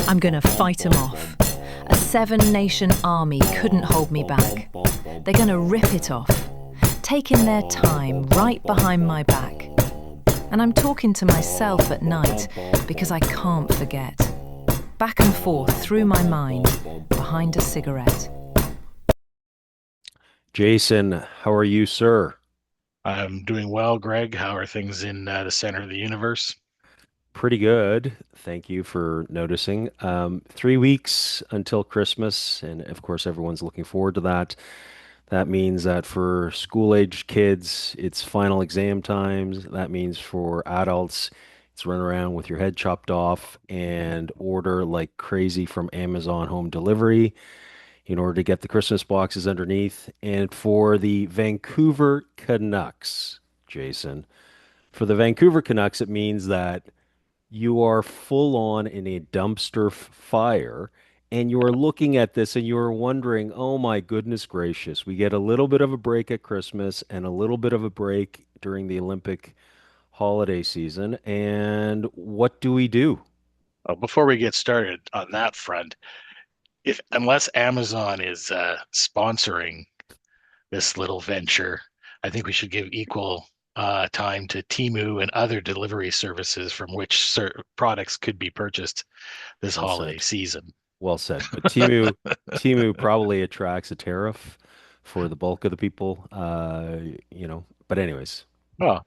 I'm gonna fight 'em off. A seven-nation army couldn't hold me back. They're gonna rip it off, taking their time right behind my back. And I'm talking to myself at night because I can't forget. Back and forth through my mind, behind a cigarette. Jason, how are you, sir? I'm doing well, Greg. How are things in the center of the universe? Pretty good. Thank you for noticing. 3 weeks until Christmas, and of course, everyone's looking forward to that. That means that for school-aged kids, it's final exam times. That means for adults, it's run around with your head chopped off and order like crazy from Amazon home delivery in order to get the Christmas boxes underneath. And for the Vancouver Canucks, Jason, for the Vancouver Canucks, it means that you are full on in a dumpster fire and you are looking at this and you are wondering, oh my goodness gracious, we get a little bit of a break at Christmas and a little bit of a break during the Olympic holiday season. And what do we do? Before we get started on that front, if unless Amazon is sponsoring this little venture, I think we should give equal time to Temu and other delivery services from which products could be purchased this Well holiday said. season. Well said. But Timu probably attracts a tariff for the bulk of the people, But anyways, Well,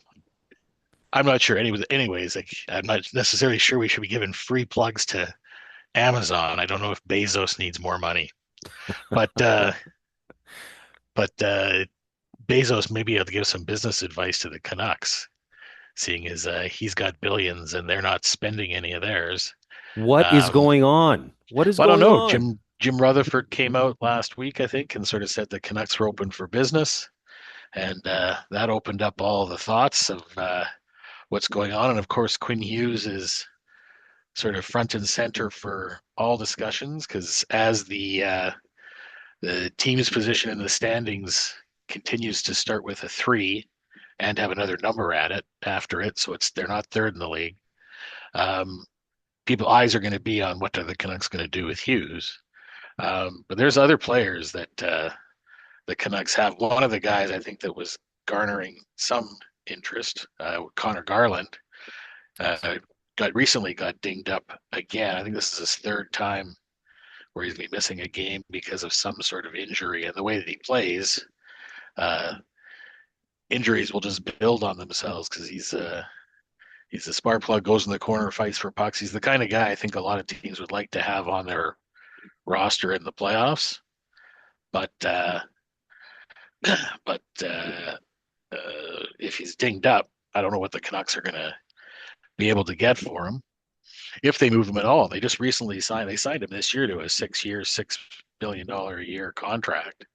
I'm not sure. Anyways, like, I'm not necessarily sure we should be giving free plugs to Amazon. I don't know if Bezos needs more money, but but Bezos may be able to give some business advice to the Canucks, seeing as he's got billions and they're not spending any of theirs. what is Um, going on? What is I don't going know. on? Jim Rutherford came out last week, I think, and sort of said the Canucks were open for business, and that opened up all the thoughts of what's going on. And of course, Quinn Hughes is sort of front and center for all discussions because as the team's position in the standings continues to start with a three and have another number at it after it, so they're not third in the league. Um, People eyes are going to be on what are the Canucks going to do with Hughes. But there's other players that the Canucks have. One of the guys I think that was garnering some interest, Connor Garland, Yes. got dinged up again. I think this is his third time where he's been missing a game because of some sort of injury. And the way that he plays, uh, injuries will just build on themselves because he's a spark plug, goes in the corner, fights for pucks. He's the kind of guy I think a lot of teams would like to have on their roster in the playoffs. But if he's dinged up, I don't know what the Canucks are going to be able to get for him if they move him at all. They just recently signed. They signed him this year to a 6 year, $6 billion a year contract,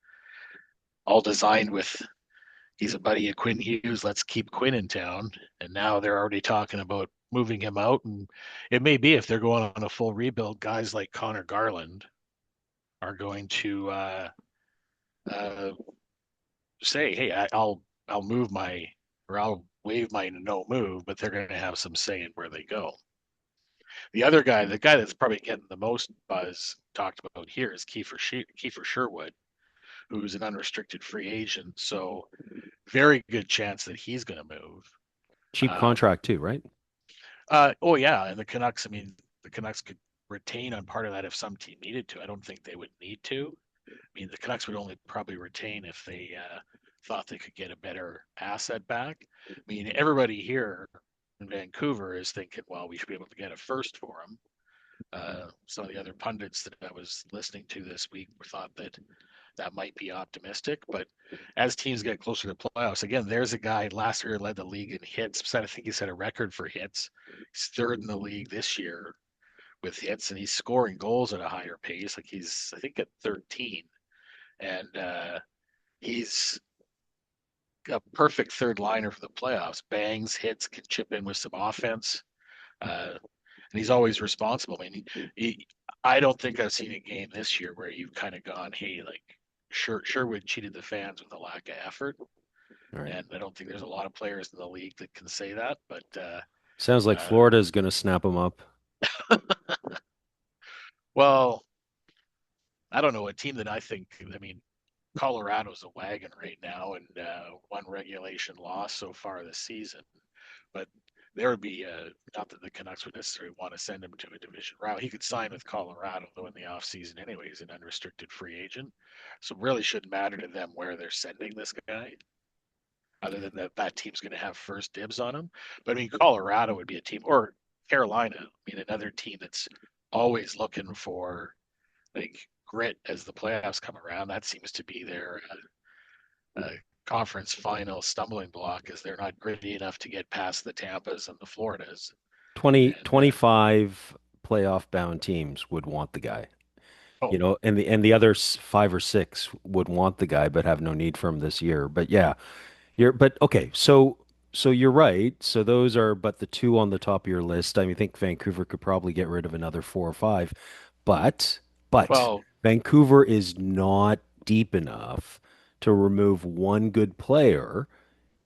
all designed with he's a buddy of Quinn Hughes. Let's keep Quinn in town. And now they're already talking about moving him out. And it may be if they're going on a full rebuild, guys like Connor Garland are going to uh, say, "Hey, I'll move my or I'll waive my no move," but they're going to have some say in where they go. The other guy, the guy that's probably getting the most buzz talked about here is Kiefer Sherwood, who's an unrestricted free agent. So very good chance that he's going to move. Cheap Um, contract too, right? oh yeah, and the Canucks. I mean, the Canucks could retain on part of that if some team needed to. I don't think they would need to. I mean, the Canucks would only probably retain if they thought they could get a better asset back. I mean, everybody here in Vancouver is thinking, well, we should be able to get a first for him. Some of the other pundits that I was listening to this week thought that that might be optimistic. But as teams get closer to playoffs, again, there's a guy last year led the league in hits. I think he set a record for hits. He's third in the league this year with hits, and he's scoring goals at a higher pace. Like he's, I think, at 13, and he's a perfect third liner for the playoffs. Bangs, hits, can chip in with some offense. And he's always responsible. I mean, I don't think I've seen a game this year where you've kind of gone, hey, like Sherwood cheated the fans with a lack of effort. All right. And I don't think there's a lot of players in the league that can say that. But Sounds like Uh, Florida's going to snap him up. well, I don't know a team that I think. I mean, Colorado's a wagon right now, and one regulation loss so far this season. But there would be not that the Canucks would necessarily want to send him to a division route. He could sign with Colorado though in the offseason anyways, an unrestricted free agent. So it really shouldn't matter to them where they're sending this guy, other than that team's going to have first dibs on him. But I mean, Colorado would be a team, or Carolina. I mean, another team that's always looking for like grit as the playoffs come around. That seems to be their uh, conference final stumbling block, is they're not gritty enough to get past the Tampas and the Floridas. 20, And 25 playoff bound teams would want the guy. oh, And the other five or six would want the guy, but have no need for him this year. But yeah, but okay. So you're right. So those are but the two on the top of your list. I mean, I think Vancouver could probably get rid of another four or five, but but well, Vancouver is not deep enough to remove one good player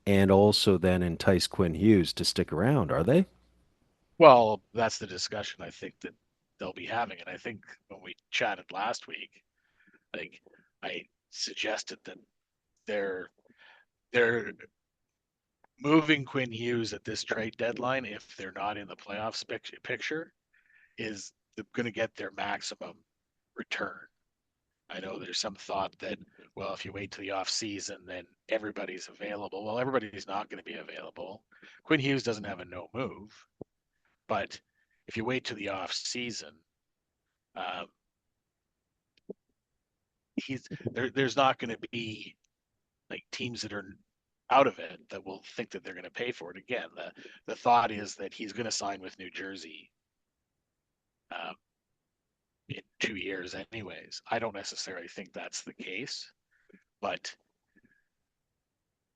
and also then entice Quinn Hughes to stick around, are they? well, that's the discussion I think that they'll be having. And I think when we chatted last week, like I suggested that they're they're moving Quinn Hughes at this trade deadline if they're not in the playoffs picture is going to get their maximum return. I know there's some thought that, well, if you wait to the off season, then everybody's available. Well, everybody's not going to be available. Quinn Hughes doesn't have a no move, but if you wait to the off season, um, there's not going to be like teams that are out of it that will think that they're going to pay for it again. The thought is that he's going to sign with New Jersey um, in 2 years, anyways. I don't necessarily think that's the case, but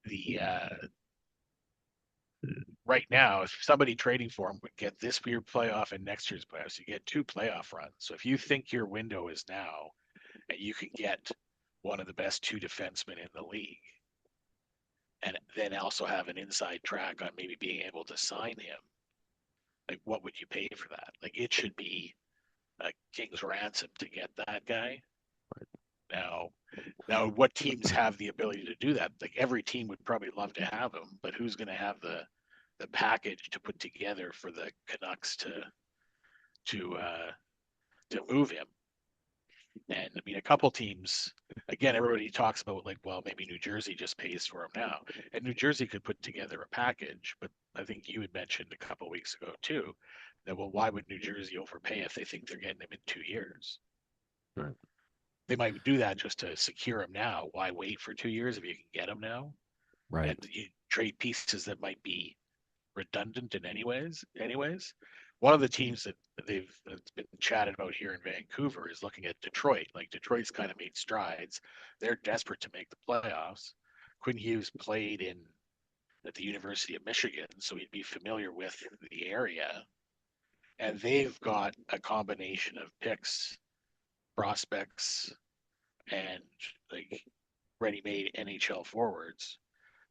the right now, if somebody trading for him would get this year playoff and next year's playoffs, you get two playoff runs. So if you think your window is now and you can get one of the best two defensemen in the league, and then also have an inside track on maybe being able to sign him, like what would you pay for that? Like it should be a king's ransom to get that guy. Now, now what teams have the ability to do that? Like every team would probably love to have him, but who's going to have the package to put together for the Canucks to uh, to move him? And I mean, a couple teams, again, everybody talks about like, well, maybe New Jersey just pays for him now, and New Jersey could put together a package. But I think you had mentioned a couple of weeks ago too that, well, why would New Jersey overpay if they think they're getting him in 2 years? Right. They might do that just to secure him now. Why wait for 2 years if you can get him now? Right. And you trade pieces that might be redundant in anyways. One of the teams that that's been chatted about here in Vancouver is looking at Detroit. Like Detroit's kind of made strides. They're desperate to make the playoffs. Quinn Hughes played in at the University of Michigan, so he'd be familiar with the area. And they've got a combination of picks, prospects, and like ready-made NHL forwards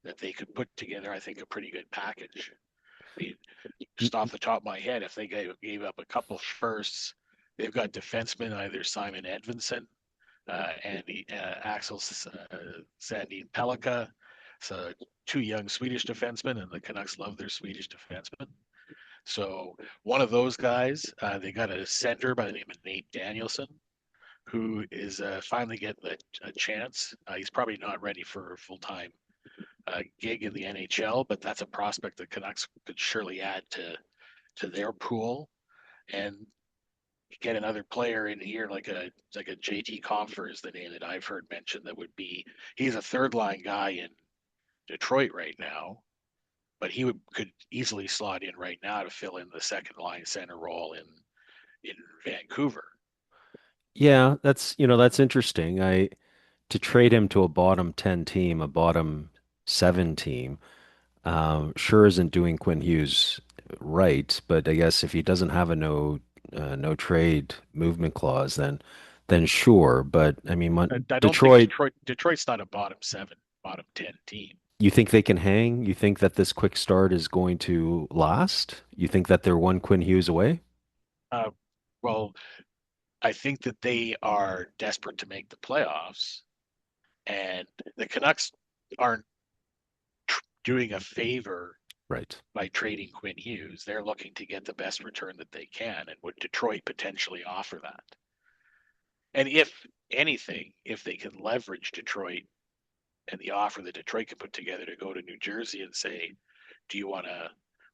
that they could put together, I think, a pretty good package. I mean, just off the top of my head, if they gave up a couple firsts, they've got defensemen, either Simon Edvinsson, Andy Axel Sandin Pellikka, so two young Swedish defensemen, and the Canucks love their Swedish defensemen. So one of those guys, they got a center by the name of Nate Danielson, who is finally getting a chance. He's probably not ready for a full time gig in the NHL, but that's a prospect that Canucks could surely add to their pool and get another player in here like a JT Compher is the name that I've heard mentioned. That would be he's a third line guy in Detroit right now, but he could easily slot in right now to fill in the second line center role in Vancouver. Yeah, that's interesting. I to trade him to a bottom 10 team, a bottom 7 team, sure isn't doing Quinn Hughes right, but I guess if he doesn't have a no trade movement clause, then sure. But I mean, I don't think Detroit, Detroit's not a bottom 7, bottom 10 team. You think they can hang? You think that this quick start is going to last? You think that they're one Quinn Hughes away? Uh, well, I think that they are desperate to make the playoffs, and the Canucks aren't doing a favor Right. by trading Quinn Hughes. They're looking to get the best return that they can, and would Detroit potentially offer that? And if anything, if they can leverage Detroit and the offer that Detroit can put together to go to New Jersey and say, do you want to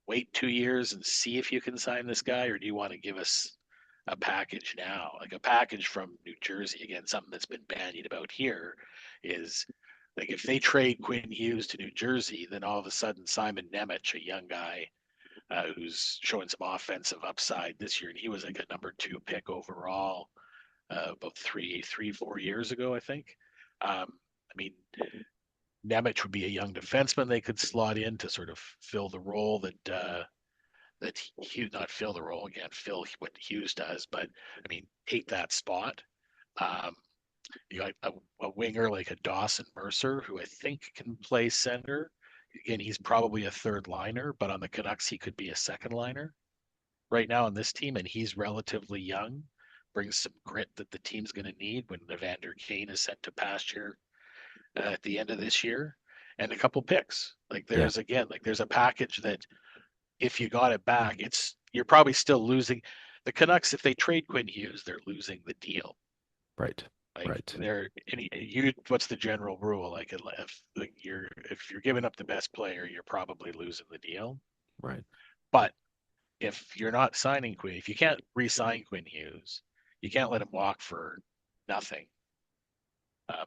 wait 2 years and see if you can sign this guy, or do you want to give us a package now? Like a package from New Jersey, again, something that's been bandied about here is like if they trade Quinn Hughes to New Jersey, then all of a sudden Simon Nemec, a young guy who's showing some offensive upside this year, and he was like a number 2 pick overall about 4 years ago, I think. I mean, Nemec would be a young defenseman they could slot in to sort of fill the role that Hughes, not fill the role again, fill what Hughes does, but I mean take that spot. Um, you got a winger like a Dawson Mercer who I think can play center. Again, he's probably a third liner, but on the Canucks he could be a second liner right now on this team, and he's relatively young. Brings some grit that the team's going to need when Evander Kane is sent to pasture at the end of this year, and a couple picks. Like Yeah. there's a package that if you got it back, it's you're probably still losing. The Canucks, if they trade Quinn Hughes, they're losing the deal. Right. Like Right. they're you. What's the general rule? Like if you're giving up the best player, you're probably losing the deal. Right. But if you're not signing Quinn, if you can't re-sign Quinn Hughes, you can't let him walk for nothing.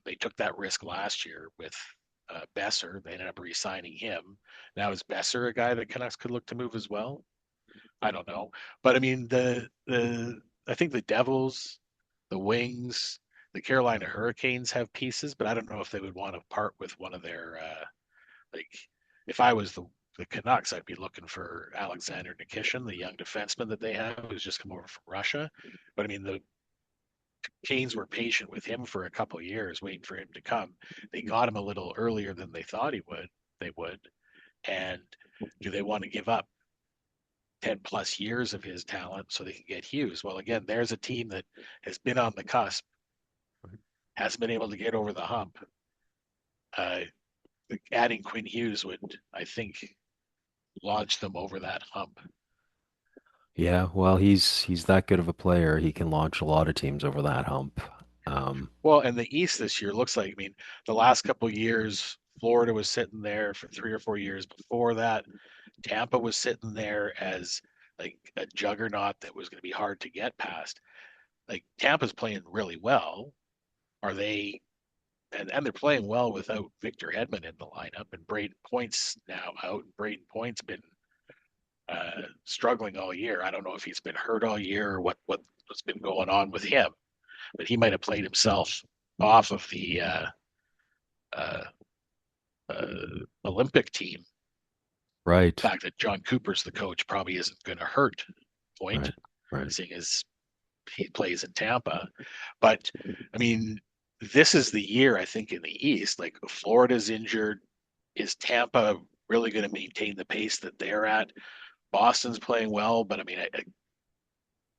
They took that risk last year with Besser. They ended up re-signing him. Now is Besser a guy that Canucks could look to move as well? I don't know, but I mean the I think the Devils, the Wings, the Carolina Hurricanes have pieces, but I don't know if they would want to part with one of their like. If I was the Canucks, I'd be looking for Alexander Nikishin, the young defenseman that they have, who's just come over from Russia. But I mean, the Canes were patient with him for a couple of years, waiting for him to come. They got him a little earlier than they thought he would. They would, and do they want to give up 10 plus years of his talent so they can get Hughes? Well, again, there's a team that has been on the cusp, hasn't been able to get over the hump. Uh, Adding Quinn Hughes would, I think, launch them over that hump. Yeah, well, he's that good of a player. He can launch a lot of teams over that hump. Well, and the East this year looks like, I mean, the last couple of years, Florida was sitting there for 3 or 4 years before that. Tampa was sitting there as like a juggernaut that was going to be hard to get past. Like Tampa's playing really well. Are they and they're playing well without Victor Hedman in the lineup, and Braden Point's now out. Braden Point's been struggling all year. I don't know if he's been hurt all year or what's been going on with him, but he might have played himself off of the uh, Olympic team. Right. The fact that John Cooper's the coach probably isn't going to hurt Point, Right. Right. seeing as he plays in Tampa. But I mean, this is the year I think in the East. Like Florida's injured. Is Tampa really going to maintain the pace that they're at? Boston's playing well, but I mean,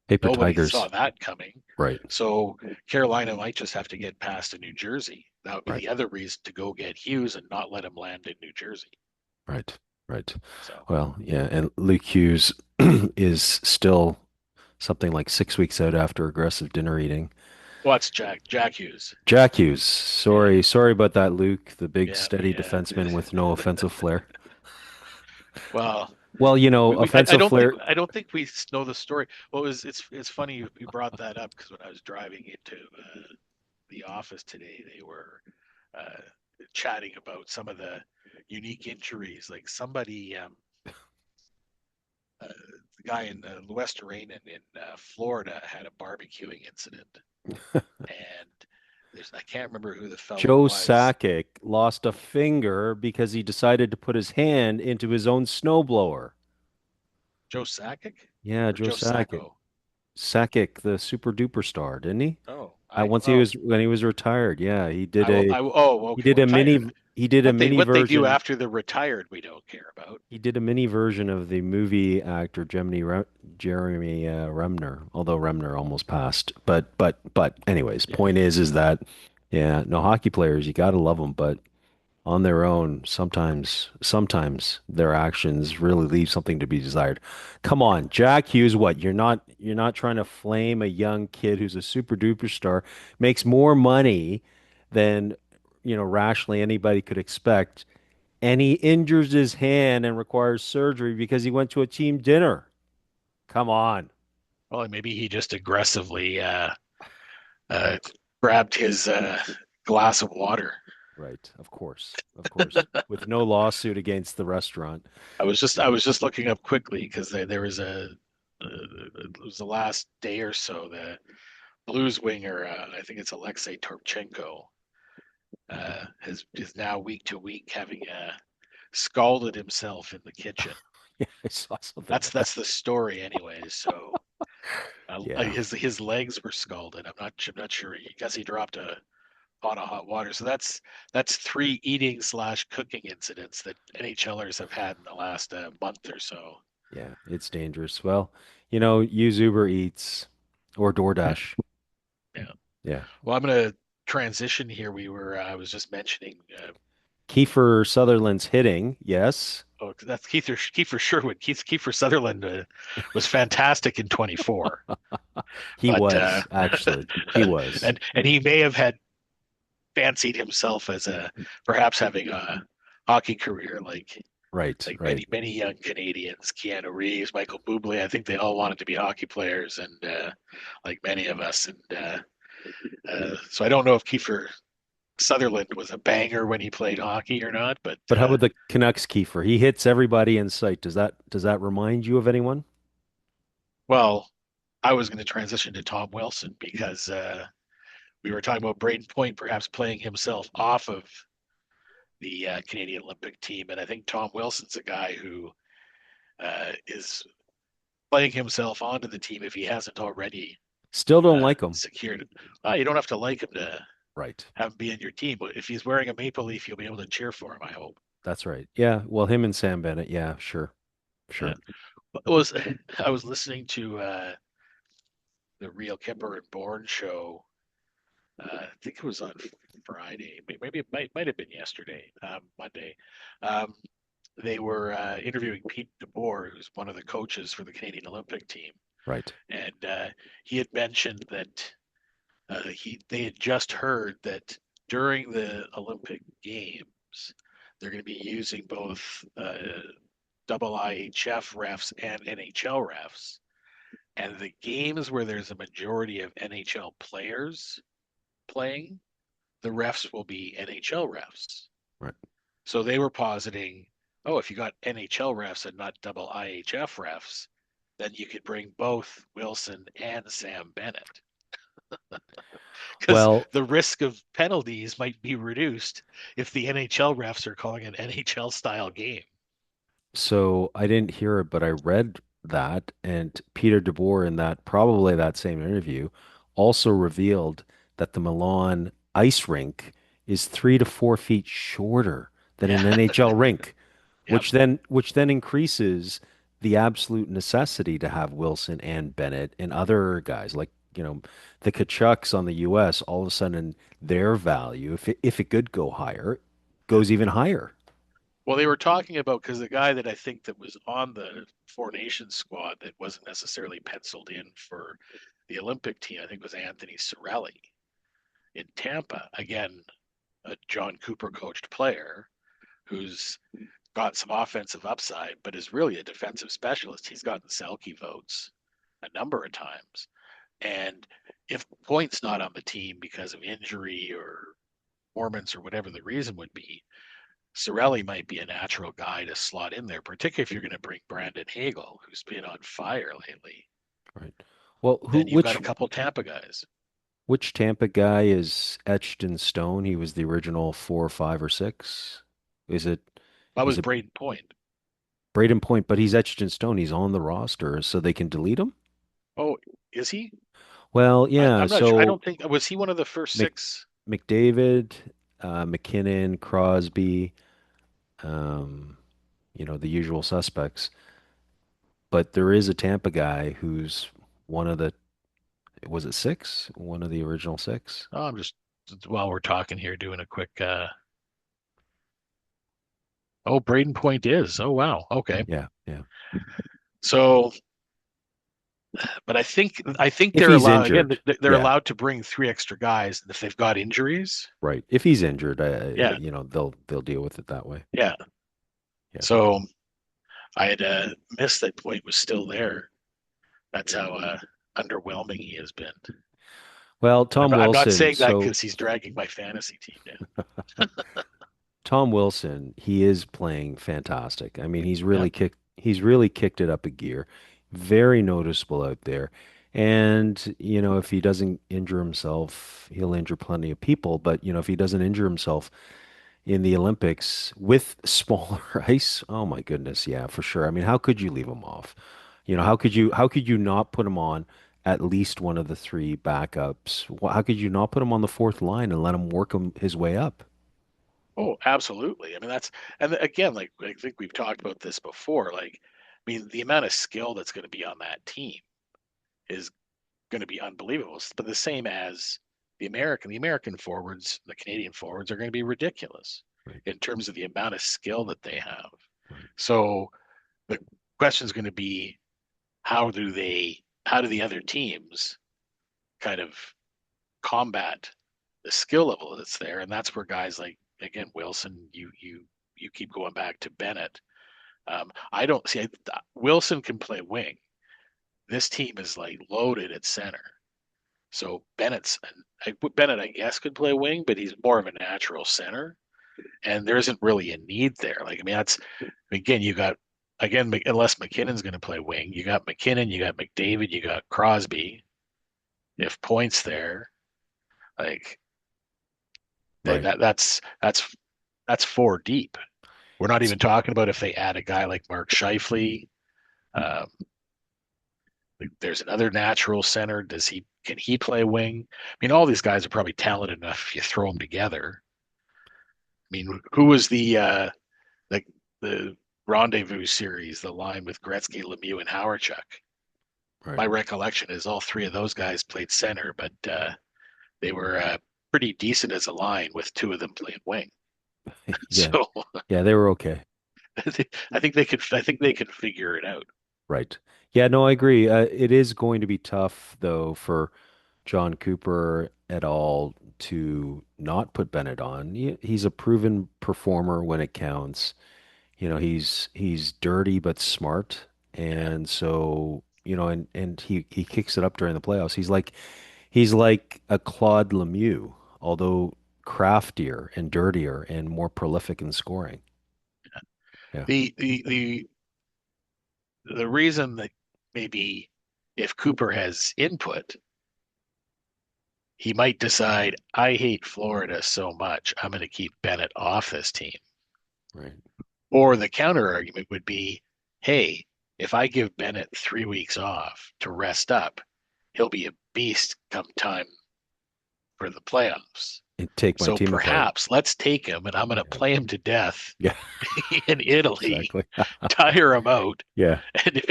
Paper nobody saw Tigers. that coming. Right. So Carolina might just have to get past to New Jersey. That would be Right. the other reason to go get Hughes and not let him land in New Jersey. Right. Right. So, Well, yeah, and Luke Hughes is still something like 6 weeks out after aggressive dinner eating. what's Jack Hughes? Jack Hughes. Yeah, Sorry about that, Luke, the big yeah, steady defenseman with no offensive flair. well, Well, I offensive don't think flair. we know the story. Well, it's funny you brought that up because when I was driving into the office today, they were uh, chatting about some of the unique injuries. Like somebody, the guy in West Terrain in Florida had a barbecuing incident, and I can't remember who the fellow Joe was. Sakic lost a finger because he decided to put his hand into his own snowblower. Joe Sakic Yeah, or Joe Joe Sakic. Sacco? Sakic, the super duper star, didn't he? Oh, I Once oh when he was retired, yeah, oh he okay. did Well, a mini what they do version. after they're retired, we don't care about. He did a mini version of the movie actor Jeremy Remner, although Remner almost passed. But anyways, Yeah. point is that yeah, no, hockey players, you gotta love them, but on their own, sometimes their actions really leave something to be desired. Come on, Jack Hughes, what? You're not trying to flame a young kid who's a super duper star, makes more money than, rationally anybody could expect, and he injures his hand and requires surgery because he went to a team dinner. Come on. Well, maybe he just aggressively uh, grabbed his glass of water. Right, of course. Of course. With no lawsuit against the restaurant. I was just looking up quickly because there was it was the last day or so the Blues winger, I think it's Alexei Torchenko, is now week to week having scalded himself in the kitchen. Yeah, I saw something about that. That's the story, anyways. So Yeah. his legs were scalded. I'm not sure. I guess he dropped a pot of hot water. So that's three eating slash cooking incidents that NHLers have had in the last month or so. Yeah, it's dangerous. Well, use Uber Eats or DoorDash. Yeah. Yeah. Well, I'm going to transition here. I was just mentioning. Kiefer Sutherland's hitting. Yes. Oh, that's Kiefer Sherwood. Kiefer Sutherland was fantastic in 24, He but was, actually. He was. and he may have had fancied himself as a perhaps having a hockey career Right, like right. many young Canadians, Keanu Reeves, Michael Bublé. I think they all wanted to be hockey players, and like many of us. And so I don't know if Kiefer Sutherland was a banger when he played hockey or not, but But how about the Canucks Kiefer? He hits everybody in sight. Does that remind you of anyone? well, I was going to transition to Tom Wilson because we were talking about Braden Point perhaps playing himself off of the Canadian Olympic team, and I think Tom Wilson's a guy who is playing himself onto the team if he hasn't already Still don't like him. secured it. You don't have to like him to Right. have him be in your team, but if he's wearing a maple leaf, you'll be able to cheer for him. I hope. That's right. Yeah. Well, him and Sam Bennett. Yeah, sure. Uh, Sure. it was I was listening to the Real Kipper and Bourne show. I think it was on Friday. Maybe it might have been yesterday, Monday. Um, they were interviewing Pete DeBoer, who's one of the coaches for the Canadian Olympic team, Right. and he had mentioned that they had just heard that during the Olympic Games they're going to be using both double IHF refs and NHL refs, and the games where there's a majority of NHL players playing, the refs will be NHL refs. Right. So they were positing, oh, if you got NHL refs and not double IHF refs, then you could bring both Wilson and Sam Bennett because Well, the risk of penalties might be reduced if the NHL refs are calling an NHL style game. so I didn't hear it, but I read that, and Peter DeBoer in probably that same interview also revealed that the Milan ice rink is 3 to 4 feet shorter than an Yeah. NHL rink, Yep. which then increases the absolute necessity to have Wilson and Bennett and other guys like, the Kachucks on the US, all of a sudden their value, if it could go higher, Yeah. goes even higher. Well, they were talking about because the guy that I think that was on the Four Nations squad that wasn't necessarily penciled in for the Olympic team, I think was Anthony Cirelli in Tampa. Again, a John Cooper coached player who's got some offensive upside, but is really a defensive specialist. He's gotten Selke votes a number of times. And if Point's not on the team because of injury or performance or whatever the reason would be, Cirelli might be a natural guy to slot in there, particularly if you're going to bring Brandon Hagel, who's been on fire lately. Right. Well, Then you've got a couple Tampa guys. which Tampa guy is etched in stone? He was the original 4, 5, or 6. Is it That is was it Braden Point. Braden Point? But he's etched in stone. He's on the roster, so they can delete him. Oh, is he? Well, yeah. I'm not sure. I So don't think was he one of the first Mc, six. McDavid, McKinnon, Crosby, um, the usual suspects. But there is a Tampa guy who's one of the, was it six? One of the original six? Oh, I'm just while we're talking here, doing a quick. Oh, Braden Point is. Oh, wow. Okay. Yeah, yeah. So, but I think If they're he's allowed again. injured, They're yeah, allowed to bring three extra guys if they've got injuries. right. If he's injured, Yeah, they'll deal with it that way. yeah. Yeah. So I had missed that Point was still there. That's how underwhelming he has been. Well, And Tom I'm not Wilson. saying that So because he's dragging my fantasy team down. Tom Wilson, he is playing fantastic. I mean, Yeah. he's really kicked it up a gear. Very noticeable out there. And, if he doesn't injure himself, he'll injure plenty of people. But, if he doesn't injure himself in the Olympics with smaller ice, oh my goodness, yeah, for sure. I mean, how could you leave him off? How could you not put him on at least one of the three backups? How could you not put him on the fourth line and let him work his way up? Oh, absolutely. I mean, and again, like I think we've talked about this before. Like, I mean, the amount of skill that's going to be on that team is going to be unbelievable. But the same as the American forwards, the Canadian forwards are going to be ridiculous Right, in terms of the amount of skill that they have. right. So the question is going to be how do the other teams kind of combat the skill level that's there, and that's where guys like again Wilson, you keep going back to Bennett. I don't see Wilson can play wing. This team is like loaded at center. So Bennett, I guess, could play wing, but he's more of a natural center, and there isn't really a need there. Like, I mean, that's again, you got again, unless McKinnon's going to play wing, you got McKinnon, you got McDavid, you got Crosby. If Point's there, like Right. that's four deep. We're not even talking about if they add a guy like Mark Scheifele. Um, there's another natural center. Can he play wing? I mean, all these guys are probably talented enough if you throw them together. I mean, who was the Rendezvous series, the line with Gretzky, Lemieux, and Howardchuk? Right. My recollection is all three of those guys played center, but they were pretty decent as a line with two of them playing wing. Yeah. So Yeah, they were okay. I think they could. I think they could figure it out. Right. Yeah, no, I agree. It is going to be tough though for John Cooper et al. To not put Bennett on. He's a proven performer when it counts. He's dirty but smart, Yeah. and so and he kicks it up during the playoffs. He's like a Claude Lemieux, although craftier and dirtier and more prolific in scoring. Yeah. The reason that maybe if Cooper has input, he might decide I hate Florida so much I'm going to keep Bennett off this team. Right. Or the counter argument would be, hey, if I give Bennett 3 weeks off to rest up, he'll be a beast come time for the playoffs. And take my So team apart. perhaps let's take him and I'm going to Yeah. play him to death Yeah, in Italy, exactly. tire him out, Yeah, and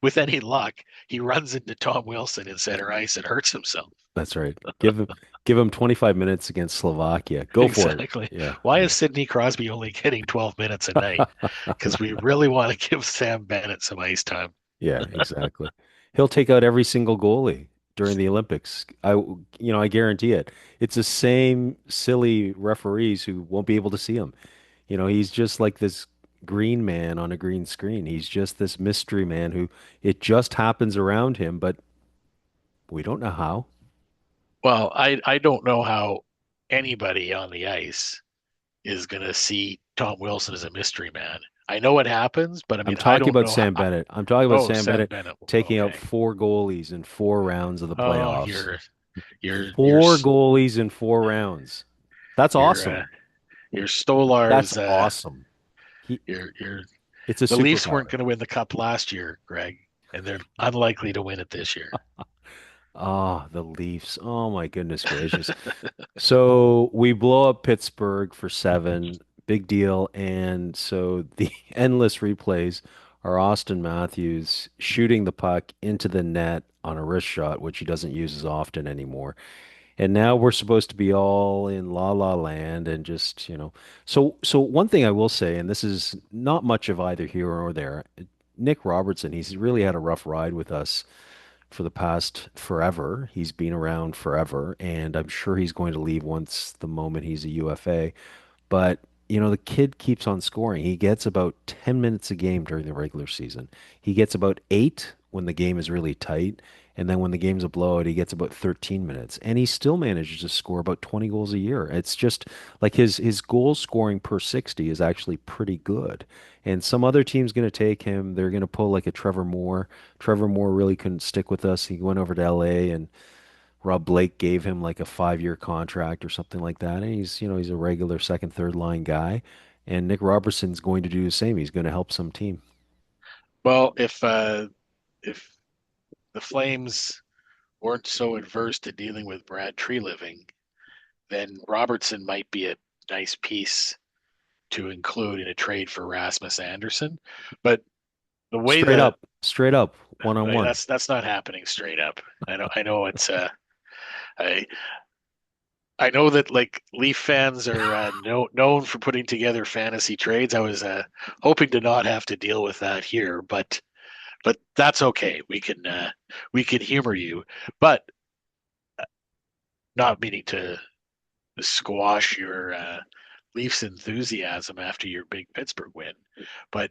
with any luck, he runs into Tom Wilson in center ice and hurts himself. that's right. Give him 25 minutes against Slovakia. Go for it. Exactly. Yeah, Why is yeah. Sidney Crosby only getting 12 minutes a night? Because we really want to give Sam Bennett some ice time. Yeah, exactly. He'll take out every single goalie during the Olympics. I guarantee it. It's the same silly referees who won't be able to see him. He's just like this green man on a green screen. He's just this mystery man who it just happens around him, but we don't know how. Well, I don't know how anybody on the ice is going to see Tom Wilson as a mystery man. I know it happens, but I I'm mean, I talking don't about know how. Sam Bennett. I'm talking about Oh, Sam Sam Bennett Bennett. taking out Okay. four goalies in 4 rounds of the Oh, playoffs. you're Four goalies in 4 rounds. That's you're awesome. you're That's Stolar's. awesome. He, You're it's a The Leafs weren't superpower. going to win the cup last year, Greg, and they're unlikely to win it this year. Ah, the Leafs. Oh my goodness gracious. So we blow up Pittsburgh for 7, big deal. And so the endless replays are Austin Matthews shooting the puck into the net on a wrist shot, which he doesn't use as often anymore. And now we're supposed to be all in la la land and just, So one thing I will say, and this is not much of either here or there, Nick Robertson, he's really had a rough ride with us for the past forever. He's been around forever, and I'm sure he's going to leave once the moment he's a UFA. But, the kid keeps on scoring. He gets about 10 minutes a game during the regular season. He gets about 8 when the game is really tight. And then when the game's a blowout, he gets about 13 minutes. And he still manages to score about 20 goals a year. It's just like his goal scoring per 60 is actually pretty good. And some other team's going to take him. They're going to pull like a Trevor Moore. Trevor Moore really couldn't stick with us. He went over to LA and Rob Blake gave him like a 5-year contract or something like that. And he's a regular second, third line guy. And Nick Robertson's going to do the same. He's going to help some team. Well, if the Flames weren't so adverse to dealing with Brad Treliving, then Robertson might be a nice piece to include in a trade for Rasmus Anderson. But the way Straight up, one on one. that's not happening straight up. I know it's I I know that like Leaf fans are known for putting together fantasy trades. I was hoping to not have to deal with that here, but that's okay. We can humor you, but not meaning to squash your Leafs enthusiasm after your big Pittsburgh win. But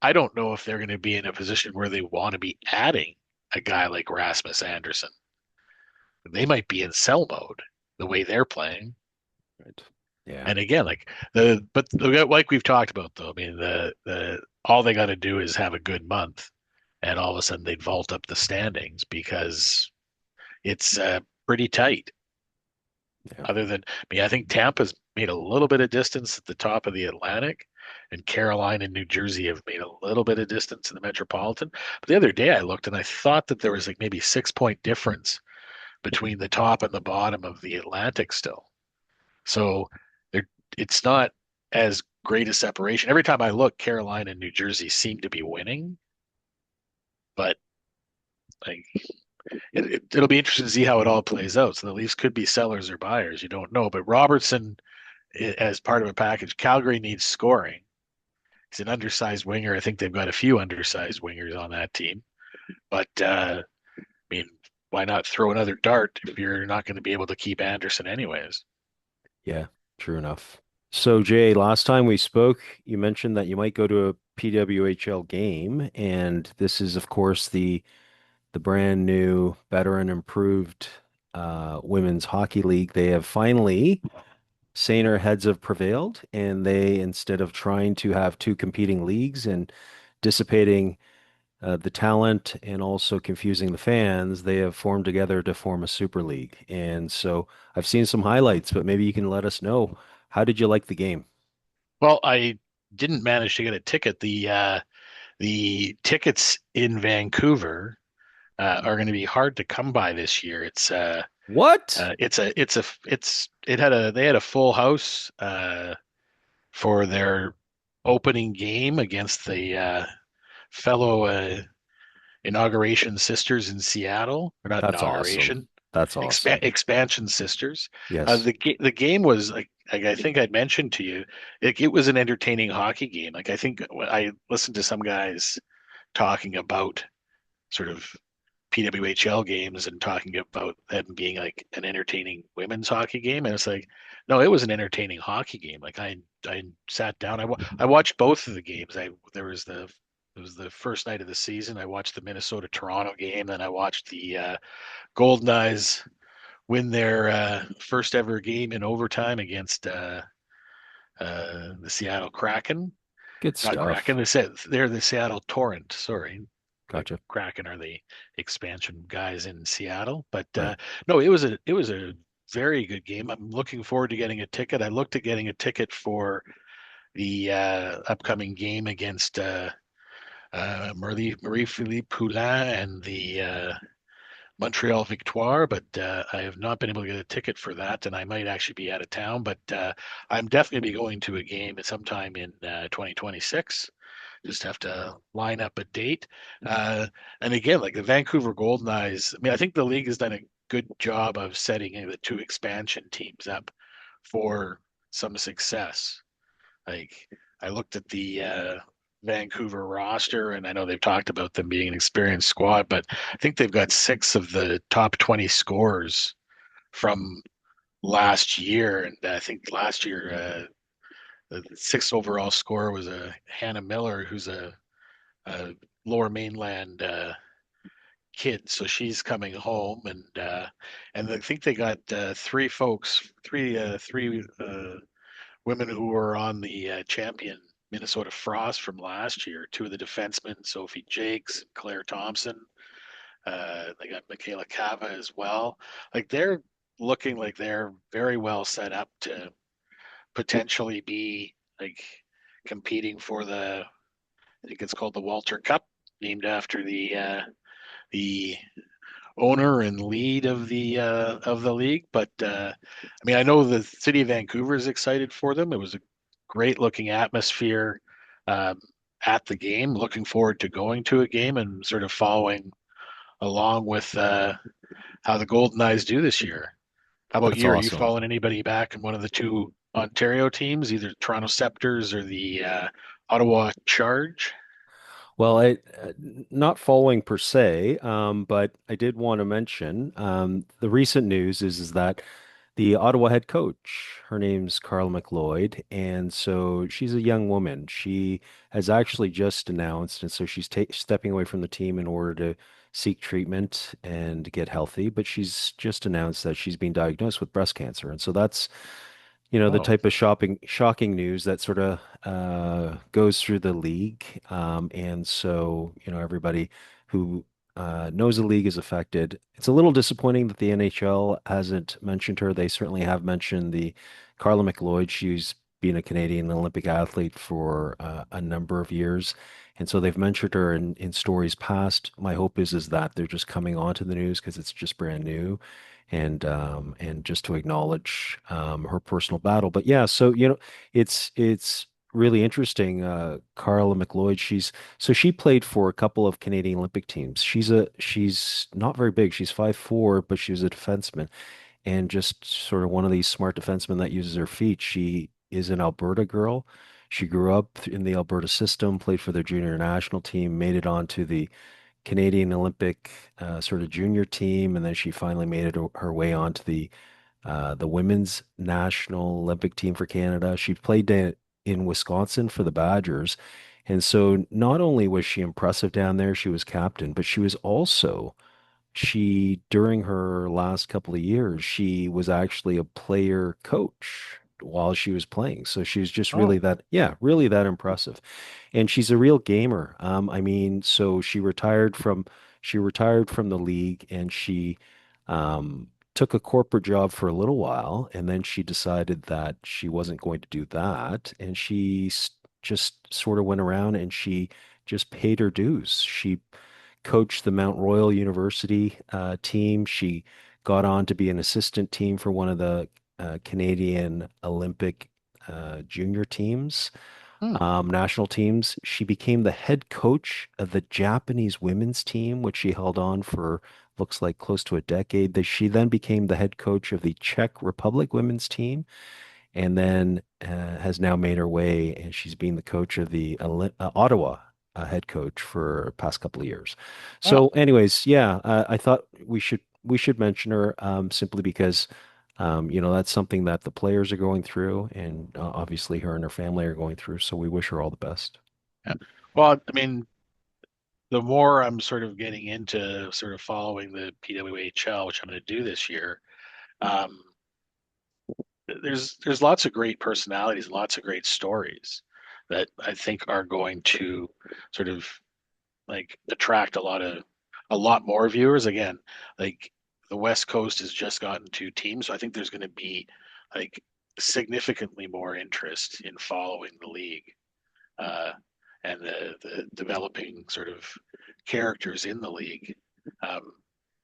I don't know if they're going to be in a position where they want to be adding a guy like Rasmus Anderson. They might be in sell mode the way they're playing. Right. Yeah. And again, like we've talked about though, I mean the all they got to do is have a good month, and all of a sudden they'd vault up the standings because it's pretty tight. Yeah. Other than, I mean, I think Tampa's made a little bit of distance at the top of the Atlantic, and Carolina and New Jersey have made a little bit of distance in the Metropolitan. But the other day I looked and I thought that there was like maybe 6 point difference between the top and the bottom of the Atlantic still. So there, it's not as great a separation. Every time I look, Carolina and New Jersey seem to be winning, but like it'll be interesting to see how it all plays out. So the Leafs could be sellers or buyers. You don't know. But Robertson, as part of a package, Calgary needs scoring. He's an undersized winger. I think they've got a few undersized wingers on that team. But I mean, why not throw another dart if you're not going to be able to keep Anderson anyways? Yeah. True enough. So, Jay, last time we spoke, you mentioned that you might go to a PWHL game, and this is, of course, the brand new, better and improved women's hockey league. They have finally, saner heads have prevailed, and they, instead of trying to have two competing leagues and dissipating the talent and also confusing the fans, they have formed together to form a super league. And so I've seen some highlights, but maybe you can let us know, how did you like the game? Well, I didn't manage to get a ticket. The tickets in Vancouver are going to be hard to come by this year. What? They had a full house for their opening game against the fellow inauguration sisters in Seattle, or not That's awesome. inauguration, That's awesome. expansion sisters. Yes. The game was like I think I'd mentioned to you, it was an entertaining hockey game. Like I think I listened to some guys talking about sort of PWHL games and talking about them being like an entertaining women's hockey game, and it's like, no, it was an entertaining hockey game. Like I sat down, I watched both of the games. It was the first night of the season. I watched the Minnesota Toronto game, then I watched the Golden Eyes win their first ever game in overtime against the Seattle Kraken. Good Not Kraken. stuff. They're the Seattle Torrent. Sorry, the Gotcha. Kraken are the expansion guys in Seattle. But Right. no, it was a very good game. I'm looking forward to getting a ticket. I looked at getting a ticket for the upcoming game against Marie Philippe Poulin and the Montreal Victoire, but I have not been able to get a ticket for that, and I might actually be out of town. But I'm definitely be going to a game sometime in 2026. Just have to line up a date. Uh, and again, like the Vancouver Golden Knights, I mean, I think the league has done a good job of setting the two expansion teams up for some success. Like I looked at the Vancouver roster, and I know they've talked about them being an experienced squad, but I think they've got six of the top 20 scores from last year. And I think last year, the sixth overall scorer was a Hannah Miller, who's a Lower Mainland kid, so she's coming home, and I think they got three women who were on the champion Minnesota Frost from last year. Two of the defensemen, Sophie Jakes, Claire Thompson. They got Michaela Cava as well. Like they're looking like they're very well set up to potentially be like competing for I think it's called the Walter Cup, named after the owner and lead of the league. But I mean, I know the city of Vancouver is excited for them. It was a great looking atmosphere um, at the game. Looking forward to going to a game and sort of following along with how the Golden Knights do this year. How about That's you? Are you awesome. following anybody back in one of the two Ontario teams, either Toronto Scepters or the Ottawa Charge? Well, not following per se, but I did want to mention the recent news is that the Ottawa head coach, her name's Carla MacLeod, and so she's a young woman. She has actually just announced, and so she's ta stepping away from the team in order to seek treatment and get healthy. But she's just announced that she's been diagnosed with breast cancer, and so that's the Oh, type of shocking news that sort of goes through the league. And so, everybody who knows the league is affected. It's a little disappointing that the NHL hasn't mentioned her. They certainly have mentioned the Carla MacLeod. She's been a Canadian Olympic athlete for a number of years. And so they've mentioned her in stories past. My hope is that they're just coming onto the news because it's just brand new and just to acknowledge her personal battle. But yeah, so it's really interesting. Carla MacLeod, she played for a couple of Canadian Olympic teams. She's not very big. She's 5'4", but she was a defenseman and just sort of one of these smart defensemen that uses her feet. She is an Alberta girl. She grew up in the Alberta system, played for their junior national team, made it onto the Canadian Olympic sort of junior team, and then she finally made it her way onto the women's national Olympic team for Canada. She played in Wisconsin for the Badgers, and so not only was she impressive down there, she was captain, but she was also during her last couple of years, she was actually a player coach while she was playing. So she was just really oh, that, yeah, really that impressive. And she's a real gamer. I mean, so she retired from the league and she took a corporate job for a little while, and then she decided that she wasn't going to do that, and just sort of went around and she just paid her dues. She coached the Mount Royal University team. She got on to be an assistant team for one of the Canadian Olympic junior teams, hmm. national teams. She became the head coach of the Japanese women's team, which she held on for looks like close to a decade. She then became the head coach of the Czech Republic women's team, and then has now made her way, and she's been the coach of the Ottawa head coach for past couple of years. Oh, So, anyways, yeah, I thought we should mention her simply because that's something that the players are going through, and obviously her and her family are going through. So we wish her all the best. yeah. Well, I mean, the more I'm sort of getting into sort of following the PWHL, which I'm going to do this year, um, there's lots of great personalities, lots of great stories that I think are going to sort of like attract a lot more viewers. Again, like the West Coast has just gotten two teams, so I think there's going to be like significantly more interest in following the league uh, and the developing sort of characters in the league. Um,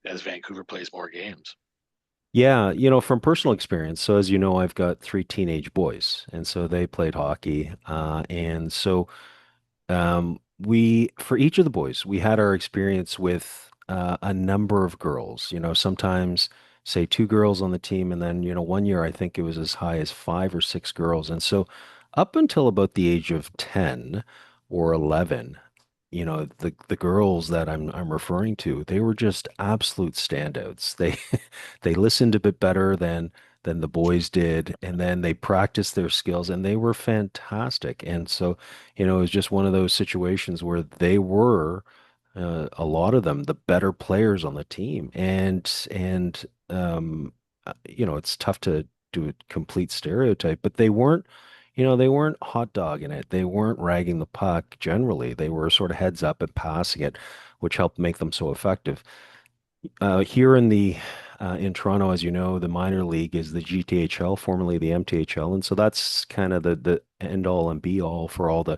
as Vancouver plays more games. Yeah, from personal experience. So as you know, I've got three teenage boys, and so they played hockey. And so we, for each of the boys, we had our experience with a number of girls. Sometimes say two girls on the team, and then one year I think it was as high as five or six girls. And so up until about the age of 10 or 11, the girls that I'm referring to, they were just absolute standouts. They listened a bit better than the boys did, and then they practiced their skills, and they were fantastic. And so, it was just one of those situations where they were a lot of them the better players on the team, and it's tough to do a complete stereotype, but they weren't hot dogging it. They weren't ragging the puck generally. They were sort of heads up and passing it, which helped make them so effective. Here in Toronto, as you know, the minor league is the GTHL, formerly the MTHL, and so that's kind of the end all and be all for all the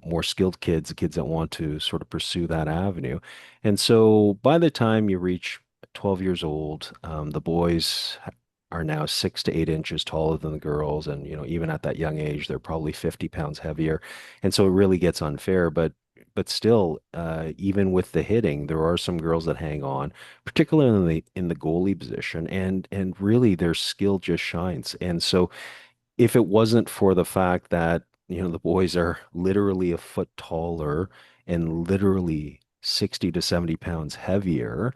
more skilled kids, the kids that want to sort of pursue that avenue. And so by the time you reach 12 years old, the boys are now 6 to 8 inches taller than the girls. And, even at that young age, they're probably 50 pounds heavier. And so it really gets unfair. But still, even with the hitting, there are some girls that hang on, particularly in the goalie position, and really their skill just shines. And so if it wasn't for the fact that, the boys are literally a foot taller and literally 60 to 70 pounds heavier,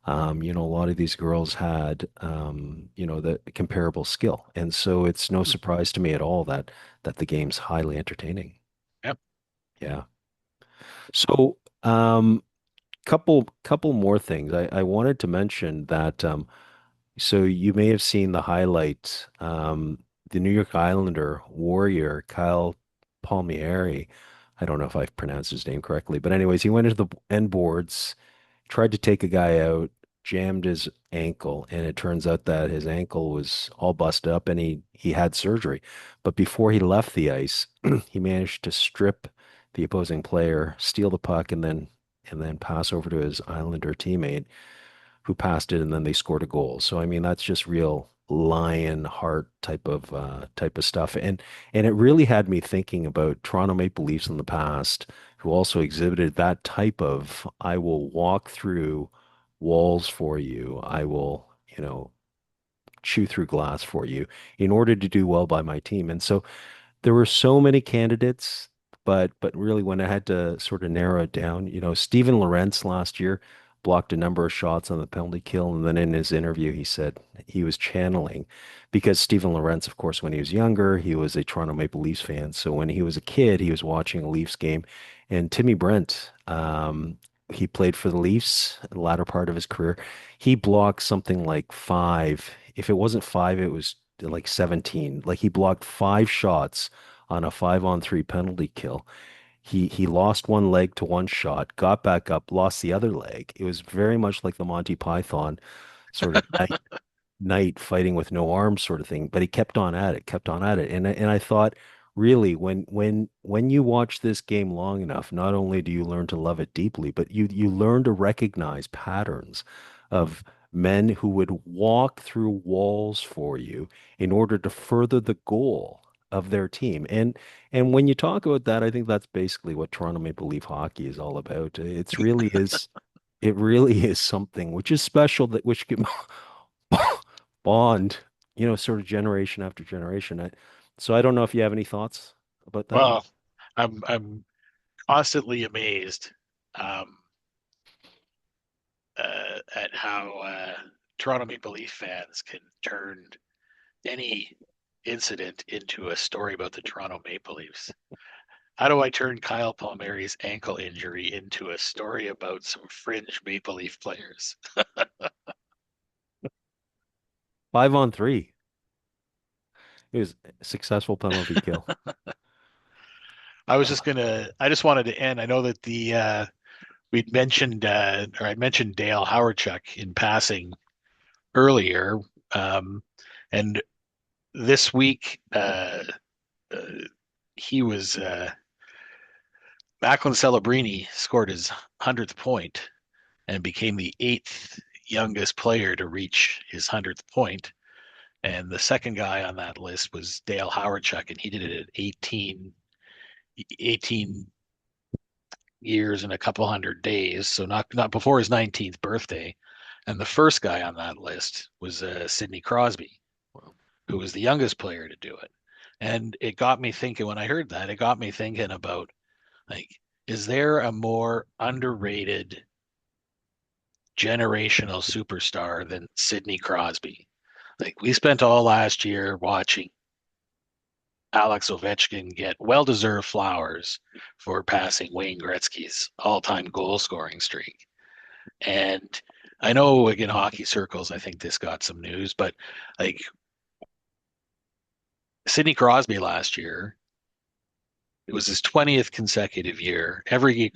a lot of these girls had, the comparable skill. And so it's no surprise to me at all that the game's highly entertaining. Yep. Yeah. So, couple more things. I wanted to mention that so you may have seen the highlight. The New York Islander warrior Kyle Palmieri. I don't know if I've pronounced his name correctly, but anyways, he went into the end boards, tried to take a guy out, jammed his ankle, and it turns out that his ankle was all busted up and he had surgery. But before he left the ice, he managed to strip the opposing player, steal the puck, and then pass over to his Islander teammate who passed it, and then they scored a goal. So I mean, that's just real lion heart type of stuff. And it really had me thinking about Toronto Maple Leafs in the past, who also exhibited that type of I will walk through walls for you. I will, chew through glass for you in order to do well by my team. And so there were so many candidates, but really when I had to sort of narrow it down, Steven Lorentz last year blocked a number of shots on the penalty kill, and then in his interview he said he was channeling because Steven Lorentz, of course, when he was younger, he was a Toronto Maple Leafs fan. So when he was a kid, he was watching a Leafs game, and Timmy Brent, he played for the Leafs in the latter part of his career. He blocked something like five. If it wasn't five, it was like 17. Like he blocked five shots on a 5-on-3 penalty kill. He lost one leg to one shot, got back up, lost the other leg. It was very much like the Monty Python sort of knight fighting with no arms sort of thing, but he kept on at it, kept on at it. And I thought, really, when you watch this game long enough, not only do you learn to love it deeply, but you learn to recognize patterns of men who would walk through walls for you in order to further the goal of their team. And when you talk about that, I think that's basically what Toronto Maple Leaf hockey is all about. It really is something which is special, that which can bond, sort of generation after generation. So I don't know if you have any thoughts about that. Well, I'm constantly amazed um, at how Toronto Maple Leaf fans can turn any incident into a story about the Toronto Maple Leafs. How do I turn Kyle Palmieri's ankle injury into a story about some fringe Maple Leaf players? 5-on-3. It was a successful penalty kill. I just wanted to end. I know that we'd mentioned, or I mentioned Dale Howardchuk in passing earlier. And this week, uh, he was, Macklin Celebrini scored his 100th point, and became the 8th youngest player to reach his 100th point. And the second guy on that list was Dale Howardchuk, and he did it at 18 years and a couple hundred days, so not before his 19th birthday. And the first guy on that list was Sidney Crosby, who was the youngest player to do it. And it got me thinking, when I heard that, it got me thinking about, like, is there a more underrated generational superstar than Sidney Crosby? Like, we spent all last year watching Alex Ovechkin get well-deserved flowers for passing Wayne Gretzky's all-time goal-scoring streak. And I know, like, in hockey circles, I think this got some news, but like Sidney Crosby last year, it was his 20th consecutive year. Every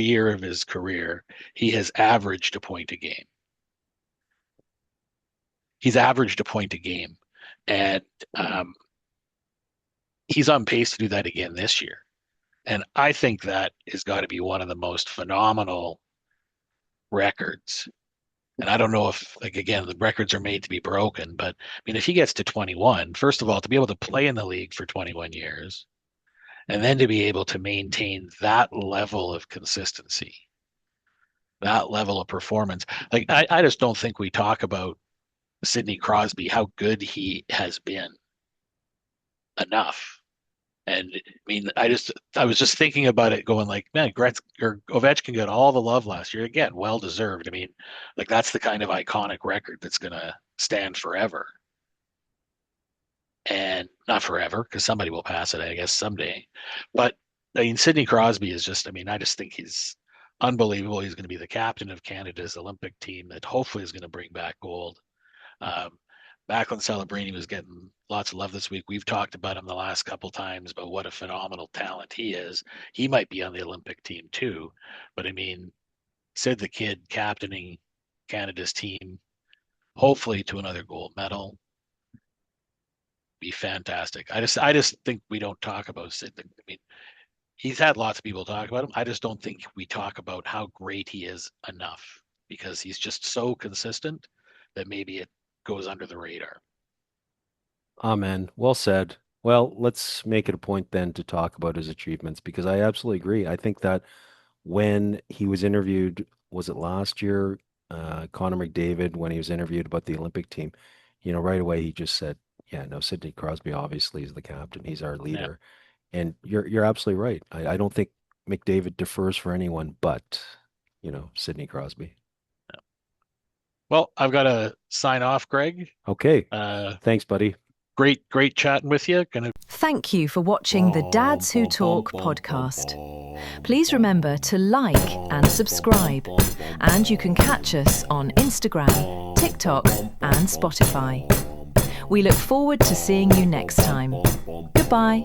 year of his career, he has averaged a point a game. He's averaged a point a game, and he's on pace to do that again this year. And I think that has got to be one of the most phenomenal records. And I don't know if, like, again, the records are made to be broken, but I mean, if he gets to 21, first of all, to be able to play in the league for 21 years, and then to be able to maintain that level of consistency, that level of performance. Like, I just don't think we talk about Sidney Crosby, how good he has been, enough. And I mean, I was just thinking about it, going like, man, Ovechkin got all the love last year. Again, well deserved. I mean, like, that's the kind of iconic record that's gonna stand forever. And not forever, because somebody will pass it, I guess, someday. But I mean, Sidney Crosby is just, I mean, I just think he's unbelievable. He's going to be the captain of Canada's Olympic team that hopefully is going to bring back gold. Macklin Celebrini was getting lots of love this week. We've talked about him the last couple times about what a phenomenal talent he is. He might be on the Olympic team too. But I mean, Sid the Kid captaining Canada's team, hopefully to another gold medal, be fantastic. I just think we don't talk about Sid. I mean, he's had lots of people talk about him. I just don't think we talk about how great he is enough, because he's just so consistent that maybe it goes under the radar. Amen. Well said. Well, let's make it a point then to talk about his achievements, because I absolutely agree. I think that when he was interviewed, was it last year, Connor McDavid, when he was interviewed about the Olympic team, right away he just said, yeah, no, Sidney Crosby obviously is the captain. He's our leader. Yeah. And you're absolutely right. I don't think McDavid defers for anyone but, Sidney Crosby. Yeah. Well, I've got to sign off, Greg. Okay. Thanks, buddy. Great chatting with you. Thank you for watching the Dads Who Talk podcast. Please remember to like and subscribe, and you can catch us on Instagram, TikTok, and Spotify. We look forward to seeing you next time. Goodbye.